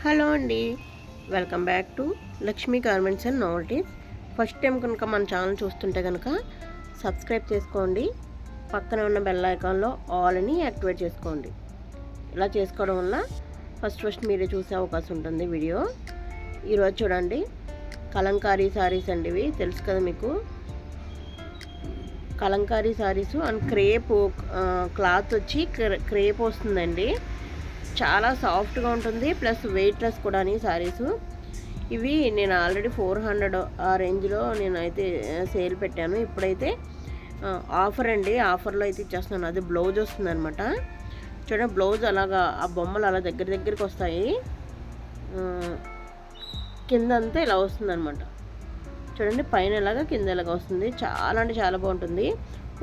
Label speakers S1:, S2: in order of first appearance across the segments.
S1: Hello అండి, welcome back to Lakshmi garments and novelties. First time కనుక మన ఛానల్ చూస్తుంటే కనుక సబ్స్క్రైబ్ చేసుకోండి. పక్కన ఉన్న బెల్ ఐకాన్లో ఆల్ అని యాక్టివేట్ చేసుకోండి. ఇలా చేసుకోవడం వల్ల ఫస్ట్ మీరే చూసే అవకాశం ఉంటుంది వీడియో. ఈరోజు చూడండి, కలంకారీ శారీస్ అండి. ఇవి తెలుసు కదా మీకు, Kalamkari saris and crepe cloth వచ్చి క్రేప్ వస్తుందండి. చాలా సాఫ్ట్గా ఉంటుంది, ప్లస్ వెయిట్లెస్ కూడా శారీస్. ఇవి నేను ఆల్రెడీ 400 ఆ రేంజ్లో నేనైతే సేల్ పెట్టాను. ఇప్పుడైతే ఆఫర్ అండి, ఆఫర్లో అయితే ఇచ్చేస్తున్నాను. అది బ్లౌజ్ వస్తుంది అనమాట. చూడండి, బ్లౌజ్ అలాగా ఆ బొమ్మలు అలా దగ్గరికి వస్తాయి. కింద అంతా ఇలా వస్తుంది అనమాట. చూడండి, పైన ఎలాగా కింద ఎలాగా వస్తుంది. చాలా అంటే చాలా బాగుంటుంది.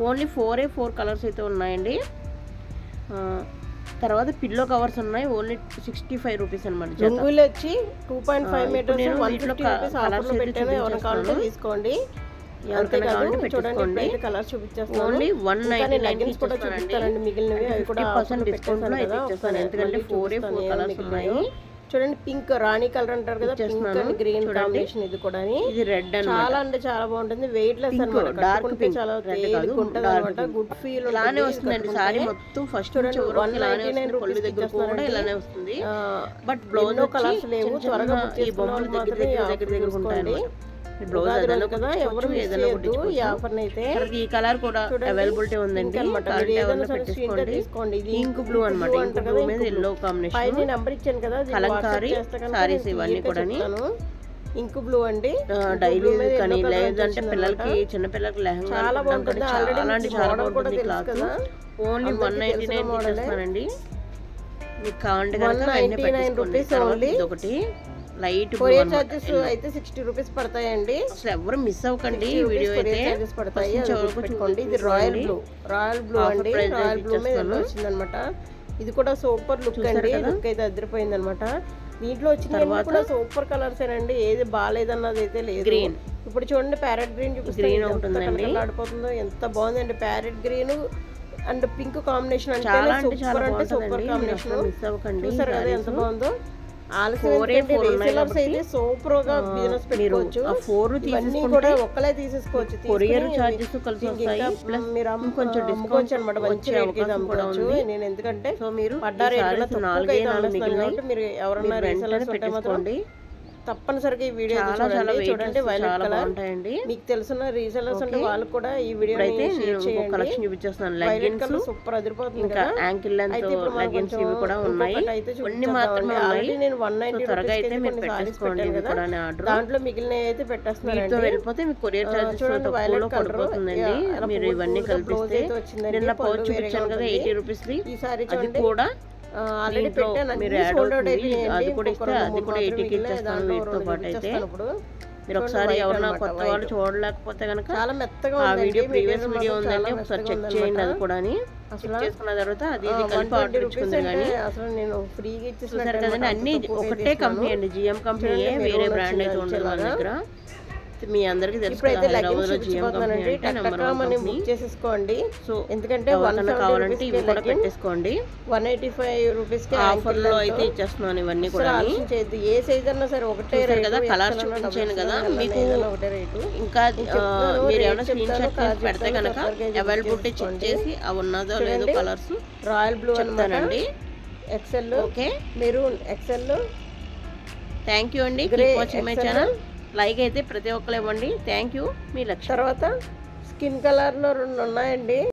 S1: ఓన్లీ 4 కలర్స్ అయితే ఉన్నాయండి. తర్వాత పిల్లో కవర్స్ ఉన్నాయి, ఓన్లీ 65 రూపీస్ అనమాట.
S2: రంగులు వచ్చి 2.5 మీటర్స్ 150 రూపీస్ ఆఫర్లో పెట్టాను. ఎవరైనా కావాలంటే తీసుకోండి.
S1: ఎవరికైనా కావాలంటే పెట్టుకోండి.
S2: కలర్ చూపించేస్తాను.
S1: ఓన్లీ 199
S2: కూడా చూపిస్తారండి. మిగిలినవి అవి కూడా
S1: 50% డిస్కౌంట్ లో అయితే ఇచ్చేస్తాను. ఎందుకంటే 4 కలర్స్ ఉన్నాయి.
S2: చూడండి, పింక్ రాణి కలర్ అంటారు కదా, పింక్ అండ్ గ్రీన్ కాంబినేషన్. ఇది కూడా
S1: ఇది రెడ్
S2: చాలా అంటే చాలా బాగుంటుంది. వెయిట్ లెస్ అన్నమాట.
S1: డార్క్ పింక్,
S2: చాలా తేలిక ఉంటుంది అన్నమాట. గుడ్ ఫీల్
S1: ఇలానే వస్తుందండి. సారీ మొత్తం ఫస్ట్ నుంచి
S2: 199 రూపీస్
S1: దగ్గర కూడా ఇలానే వస్తుంది. బట్
S2: బ్లౌజ్ కలర్స్ లేవు. త్వరగా
S1: ఈ బొమ్మలు దగ్గర ఉంటాయి. బ్లౌజ్ కదా, ఎవరు
S2: ఈ ఆఫర్ అయితే
S1: ఈ కలర్ కూడా అవైలబిలిటీ ఉందండి.
S2: తీసుకోండి. ఇది
S1: ఇంక్ బ్లూ అనమాట. ఇంక్ బ్లూ మీద ఎల్లో కాంబినేషన్.
S2: నెంబర్ ఇచ్చాను కదా,
S1: కలంకారీ సారీస్ ఇవన్నీ కూడా
S2: ఇంక్ బ్లూ అండి.
S1: డైలీ కానీ లేదంటే పిల్లలకి, చిన్న పిల్లలకి లెహంగా
S2: చాలా బాగుంటుంది.
S1: చాలా బాగుంటుంది క్లాత్. ఓన్లీ 199 ఇస్తానండి. మీకు కావాలంటే
S2: 199 రూపీస్ ఓన్లీ.
S1: ఒకటి లైట్
S2: కొరియర్ చార్జెస్ అయితే 60 రూపీస్ పడతాయండి.
S1: అసలు ఎవరు మిస్ అవ్వకండి. వీడియో అయితే
S2: పడతాయి. ఇది రాయల్ బ్లూ అండి. రాయల్ బ్లూ మీద వచ్చిందనమాట. ఇది కూడా సూపర్ లుక్ అండి. లుక్ అయితే అదిరిపోయింది అనమాట. దీంట్లో వచ్చిన కూడా సూపర్ కలర్స్ ఏనండి. ఏది బాగాలేదన్నది అయితే లేదు.
S1: గ్రీన్
S2: ఇప్పుడు చూడండి, ప్యారెట్ గ్రీన్
S1: గ్రీన్ ఉంటుందండి.
S2: ఆడిపోతుందో ఎంత బాగుందండి. Parrot green and pink combination అంటే సూపర్ కాంబినేషన్.
S1: మిస్ అవ్వకండి.
S2: చూసారు కదా ఎంత బాగుందో. సూపర్ గా బిజినెస్ పెట్టుకోవచ్చు. కూడా ఒక్కలే తీసేసుకోవచ్చు.
S1: కొరియర్ చార్జెస్ కలిసి వస్తాయి.
S2: మీరు కొంచెం డిస్కౌంట్ అనమాట. మంచి రేట్కి అమ్ముకోవచ్చు. నేను ఎందుకంటే పడ్డ రేట్ 4 మీరు ఎవరన్నా రీసెలర్స్ ఉంటే మాత్రం తప్పనిసరిగా ఈ వీడియో చూడండి. వైలెట్ కలర్ మీకు తెలిసిన రీసెలర్స్ ఉంటే వాళ్ళు కూడా ఈ వీడియో
S1: కలెక్షన్ చూపించేస్తాను.
S2: వైలెట్ కలర్ సూపర్ అదిరిపోతుంది.
S1: ఇంకా యాంకిల్ లెంత్ లెగ్గిన్స్ ఇవి కూడా ఉన్నాయి. కొన్ని మాత్రమే ఉన్నాయి.
S2: నేను 190
S1: త్వరగా అయితే మీరు పెట్టేసుకోండి.
S2: దాంట్లో మిగిలిన అయితే పెట్టేస్తున్నాను.
S1: వెళ్ళిపోతే మీకు కొరియర్ చార్జెస్ తక్కువలో పడిపోతుందండి. మీరు ఇవన్నీ కల్పిస్తే నిన్న పౌచ్ చూపించాను కదా 80 రూపీస్
S2: ఈ సారీ
S1: అది కూడా
S2: ఆల్రెడీ పెట్టాను.
S1: మీరు అది కూడా ఇస్తే అది కూడా 80కి ఇచ్చేస్తాను. వీటితో పాటు అయితే మీరు ఒకసారి ఎవరైనా కొత్త వాళ్ళు చూడలేకపోతే కనుక
S2: చాలా మెత్తగా
S1: ఆ వీడియో ప్రీవియస్ వీడియో ఉందండి, ఒకసారి చెక్ చేయండి. అది కూడా చెక్ చేసుకున్న తర్వాత అది కలిపి ఆర్డర్ ఇచ్చుకుంది. కానీ
S2: అసలు నేను ఫ్రీగా
S1: ఇచ్చేసారు కదండి. అన్ని ఒకటే కంపెనీ అండి, జిఎం కంపెనీ. వేరే బ్రాండ్ అయితే ఉండదు మన దగ్గర. మీ అందరికి తెలుసు.
S2: చేసేసుకోండి.
S1: సో
S2: ఎందుకంటే
S1: కావాలంటే ఇవి కూడా పెట్టేసుకోండి.
S2: 185 రూపీస్
S1: ఆఫర్ లో అయితే ఇచ్చేస్తున్నాను. ఇవన్నీ కూడా
S2: ఏ సైజ్ అన్నా సరే ఒకటే
S1: కదా. కలర్ చూపించాను కదా మీకు.
S2: ఒకటే రేటు.
S1: ఇంకా మీరు ఏమైనా స్క్రీన్ షాట్ తీసి పెడితే కనుక అవైలబిలిటీ చెక్ చేసి అవి ఉన్నదో లేదో కలర్స్.
S2: రాయల్ బ్లూ
S1: చెప్తానండి.
S2: Excel,
S1: okay,
S2: maroon, excel.
S1: Thank you అండి. Keep watching my channel. Like అయితే ప్రతి ఒక్కరు ఇవ్వండి. Thank you. మీ లక్ష్యం.
S2: తర్వాత స్కిన్ కలర్లో 2 ఉన్నాయండి.